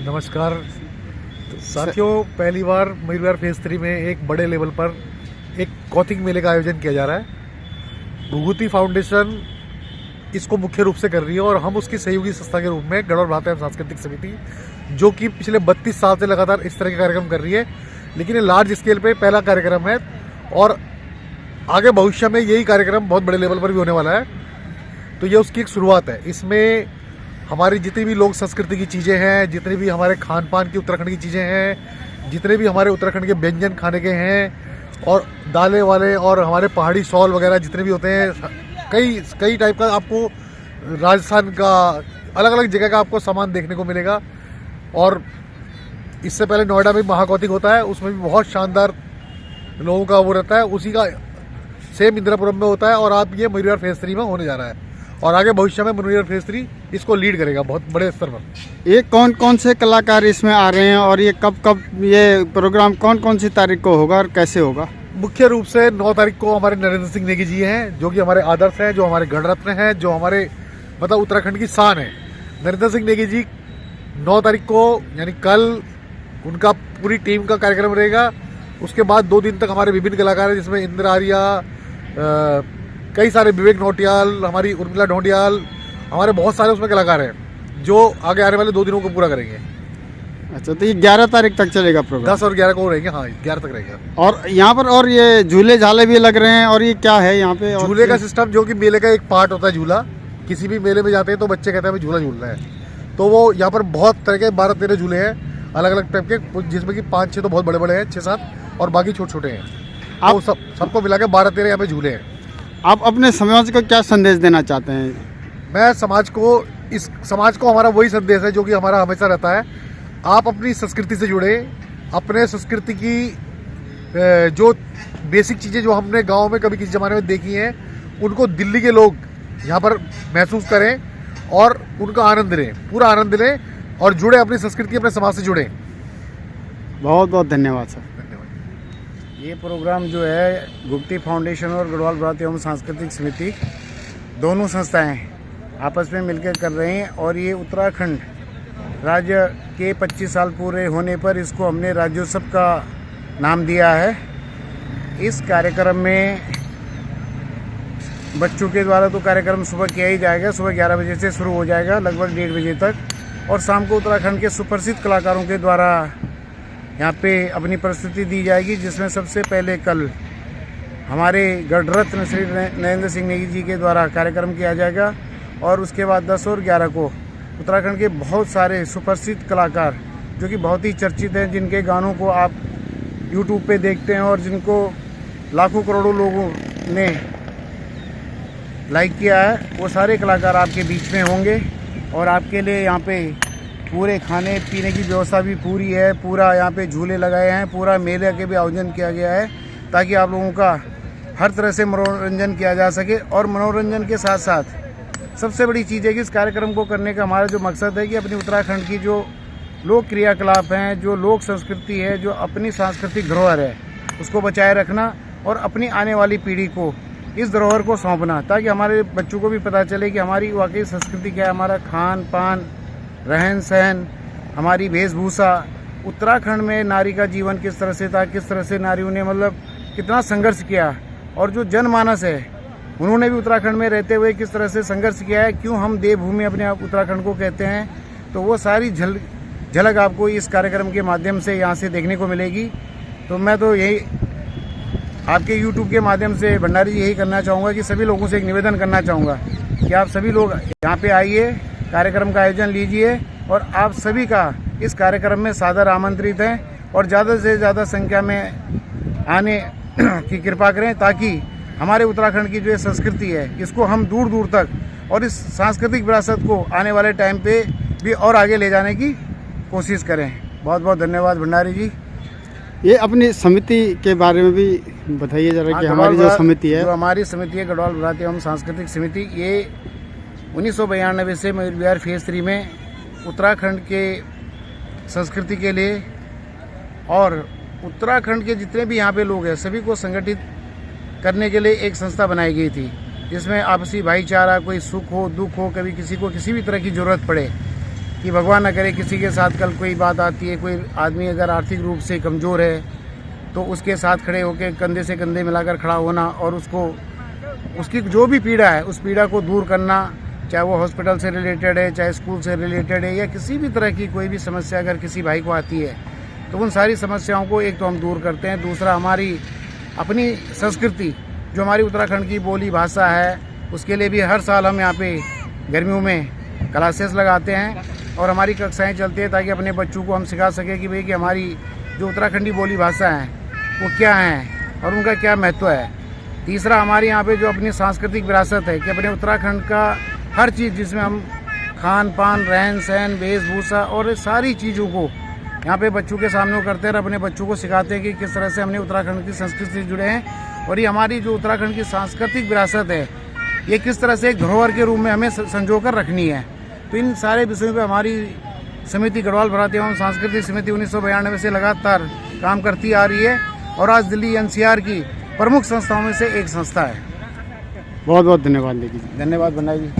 नमस्कार साथियों, पहली बार मयूर विहार फेज 3 में एक बड़े लेवल पर एक कौतिक मेले का आयोजन किया जा रहा है। भूगुती फाउंडेशन इसको मुख्य रूप से कर रही है और हम उसकी सहयोगी संस्था के रूप में गढ़वाल भ्राता एवं सांस्कृतिक समिति, जो कि पिछले 32 साल से लगातार इस तरह के कार्यक्रम कर रही है, लेकिन ये लार्ज स्केल पे पहला कार्यक्रम है और आगे भविष्य में यही कार्यक्रम बहुत बड़े लेवल पर भी होने वाला है। तो ये उसकी एक शुरुआत है। इसमें हमारी जितनी भी लोक संस्कृति की चीज़ें हैं, जितनी भी हमारे खान पान की उत्तराखंड की चीज़ें हैं, जितने भी हमारे उत्तराखंड के व्यंजन खाने के हैं और दालें वाले और हमारे पहाड़ी शॉल वगैरह जितने भी होते हैं, कई टाइप का आपको राजस्थान का अलग अलग जगह का आपको सामान देखने को मिलेगा। और इससे पहले नोएडा में महाकौतिक होता है, उसमें भी बहुत शानदार लोगों का वो रहता है, उसी का सेम इंदिरापुरम में होता है और आप ये मयूर विहार फेज 3 में होने जा रहा है और आगे भविष्य में मयूर विहार फेज 3 इसको लीड करेगा बहुत बड़े स्तर पर। ये कौन कौन से कलाकार इसमें आ रहे हैं और ये कब ये प्रोग्राम कौन कौन सी तारीख को होगा और कैसे होगा? मुख्य रूप से 9 तारीख को हमारे नरेंद्र सिंह नेगी जी हैं, जो कि हमारे आदर्श हैं, जो हमारे गणरत्न हैं, जो हमारे मतलब उत्तराखंड की शान है। नरेंद्र सिंह नेगी जी 9 तारीख को यानी कल उनका पूरी टीम का कार्यक्रम रहेगा। उसके बाद 2 दिन तक हमारे विभिन्न कलाकार हैं, जिसमें इंद्र आर्या, कई सारे विवेक नौटियाल, हमारी उर्मिला ढोंडियाल, हमारे बहुत सारे उसमें कलाकार हैं जो आगे आने वाले 2 दिनों को पूरा करेंगे। अच्छा, तो ये 11 तारीख तक चलेगा प्रोग्राम? 10 और 11 को रहेंगे। हाँ, 11 तक रहेगा। और यहाँ पर और ये झूले झाले भी लग रहे हैं और ये क्या है यहाँ पे? झूले का सिस्टम, जो कि मेले का एक पार्ट होता है झूला। किसी भी मेले में जाते हैं तो बच्चे कहते हैं हमें झूला झूलना है, तो वो यहाँ पर बहुत तरह के 12-13 झूले हैं अलग अलग टाइप के, जिसमें कि 5-6 तो बहुत बड़े बड़े हैं, 6-7 और बाकी छोटे छोटे हैं। आप सबको मिला के 12-13 यहाँ पे झूले हैं। आप अपने समाज को क्या संदेश देना चाहते हैं? मैं इस समाज को हमारा वही संदेश है जो कि हमारा हमेशा रहता है। आप अपनी संस्कृति से जुड़े, अपने संस्कृति की जो बेसिक चीज़ें जो हमने गांव में कभी किसी ज़माने में देखी हैं, उनको दिल्ली के लोग यहाँ पर महसूस करें और उनका आनंद लें, पूरा आनंद लें और जुड़े, अपनी संस्कृति अपने समाज से जुड़ें। बहुत बहुत धन्यवाद सर। ये प्रोग्राम जो है भूगुती फाउंडेशन और गढ़वाल भ्राता एवं सांस्कृतिक समिति दोनों संस्थाएं आपस में मिलकर कर रहे हैं और ये उत्तराखंड राज्य के 25 साल पूरे होने पर इसको हमने राज्योत्सव का नाम दिया है। इस कार्यक्रम में बच्चों के द्वारा तो कार्यक्रम सुबह किया ही जाएगा, सुबह 11 बजे से शुरू हो जाएगा लगभग 1:30 बजे तक, और शाम को उत्तराखंड के सुप्रसिद्ध कलाकारों के द्वारा यहाँ पे अपनी प्रस्तुति दी जाएगी, जिसमें सबसे पहले कल हमारे गणरत्न श्री नरेंद्र सिंह नेगी जी के द्वारा कार्यक्रम किया जाएगा और उसके बाद 10 और 11 को उत्तराखंड के बहुत सारे सुप्रसिद्ध कलाकार जो कि बहुत ही चर्चित हैं, जिनके गानों को आप YouTube पे देखते हैं और जिनको लाखों करोड़ों लोगों ने लाइक किया है, वो सारे कलाकार आपके बीच में होंगे और आपके लिए यहाँ पे पूरे खाने पीने की व्यवस्था भी पूरी है। पूरा यहाँ पे झूले लगाए हैं, पूरा मेले के भी आयोजन किया गया है ताकि आप लोगों का हर तरह से मनोरंजन किया जा सके। और मनोरंजन के साथ साथ सबसे बड़ी चीज़ है कि इस कार्यक्रम को करने का हमारा जो मकसद है कि अपनी उत्तराखंड की जो लोक क्रियाकलाप हैं, जो लोक संस्कृति है, जो अपनी सांस्कृतिक धरोहर है, उसको बचाए रखना और अपनी आने वाली पीढ़ी को इस धरोहर को सौंपना, ताकि हमारे बच्चों को भी पता चले कि हमारी वाकई संस्कृति क्या है, हमारा खान पान, रहन सहन, हमारी वेशभूषा, उत्तराखंड में नारी का जीवन किस तरह से था, किस तरह से नारियों ने मतलब कितना संघर्ष किया, और जो जनमानस है उन्होंने भी उत्तराखंड में रहते हुए किस तरह से संघर्ष किया है, क्यों हम देवभूमि अपने आप उत्तराखंड को कहते हैं। तो वो सारी झलक आपको इस कार्यक्रम के माध्यम से यहाँ से देखने को मिलेगी। तो मैं तो यही आपके YouTube के माध्यम से भंडारी जी यही करना चाहूँगा कि सभी लोगों से एक निवेदन करना चाहूँगा कि आप सभी लोग यहाँ पे आइए, कार्यक्रम का आयोजन लीजिए और आप सभी का इस कार्यक्रम में सादर आमंत्रित हैं और ज़्यादा से ज़्यादा संख्या में आने की कृपा करें, ताकि हमारे उत्तराखंड की जो संस्कृति है इसको हम दूर दूर तक और इस सांस्कृतिक विरासत को आने वाले टाइम पे भी और आगे ले जाने की कोशिश करें। बहुत बहुत धन्यवाद भंडारी जी। ये अपनी समिति के बारे में भी बताइए जरा कि हमारी जो समिति है, जो हमारी समिति है गढ़वाल भ्राता एवं सांस्कृतिक समिति, ये 1992 से मयूर विहार फेज 3 में उत्तराखंड के संस्कृति के लिए और उत्तराखंड के जितने भी यहाँ पे लोग हैं सभी को संगठित करने के लिए एक संस्था बनाई गई थी, जिसमें आपसी भाईचारा, कोई सुख हो दुख हो, कभी किसी को किसी भी तरह की ज़रूरत पड़े कि भगवान न करे किसी के साथ कल कोई बात आती है, कोई आदमी अगर आर्थिक रूप से कमज़ोर है तो उसके साथ खड़े होकर कंधे से कंधे मिलाकर खड़ा होना और उसको उसकी जो भी पीड़ा है उस पीड़ा को दूर करना, चाहे वो हॉस्पिटल से रिलेटेड है, चाहे स्कूल से रिलेटेड है, या किसी भी तरह की कोई भी समस्या अगर किसी भाई को आती है तो उन सारी समस्याओं को एक तो हम दूर करते हैं। दूसरा, हमारी अपनी संस्कृति जो हमारी उत्तराखंड की बोली भाषा है उसके लिए भी हर साल हम यहाँ पे गर्मियों में क्लासेस लगाते हैं और हमारी कक्षाएं चलती हैं ताकि अपने बच्चों को हम सिखा सकें कि भाई कि हमारी जो उत्तराखंडी बोली भाषा है वो क्या है और उनका क्या महत्व है। तीसरा, हमारे यहाँ पे जो अपनी सांस्कृतिक विरासत है कि अपने उत्तराखंड का हर चीज़ जिसमें हम खान पान, रहन सहन, वेशभूषा और सारी चीज़ों को यहाँ पे बच्चों के सामने करते हैं और अपने बच्चों को सिखाते हैं कि किस तरह से हमने उत्तराखंड की संस्कृति से जुड़े हैं और ये हमारी जो उत्तराखंड की सांस्कृतिक विरासत है ये किस तरह से एक धरोहर के रूप में हमें संजो कर रखनी है। तो इन सारे विषयों पर हमारी समिति गढ़वाल भराती एवं सांस्कृतिक समिति 1992 से लगातार काम करती आ रही है और आज दिल्ली NCR की प्रमुख संस्थाओं में से एक संस्था है। बहुत बहुत धन्यवाद। देखिए, धन्यवाद बन्ना जी।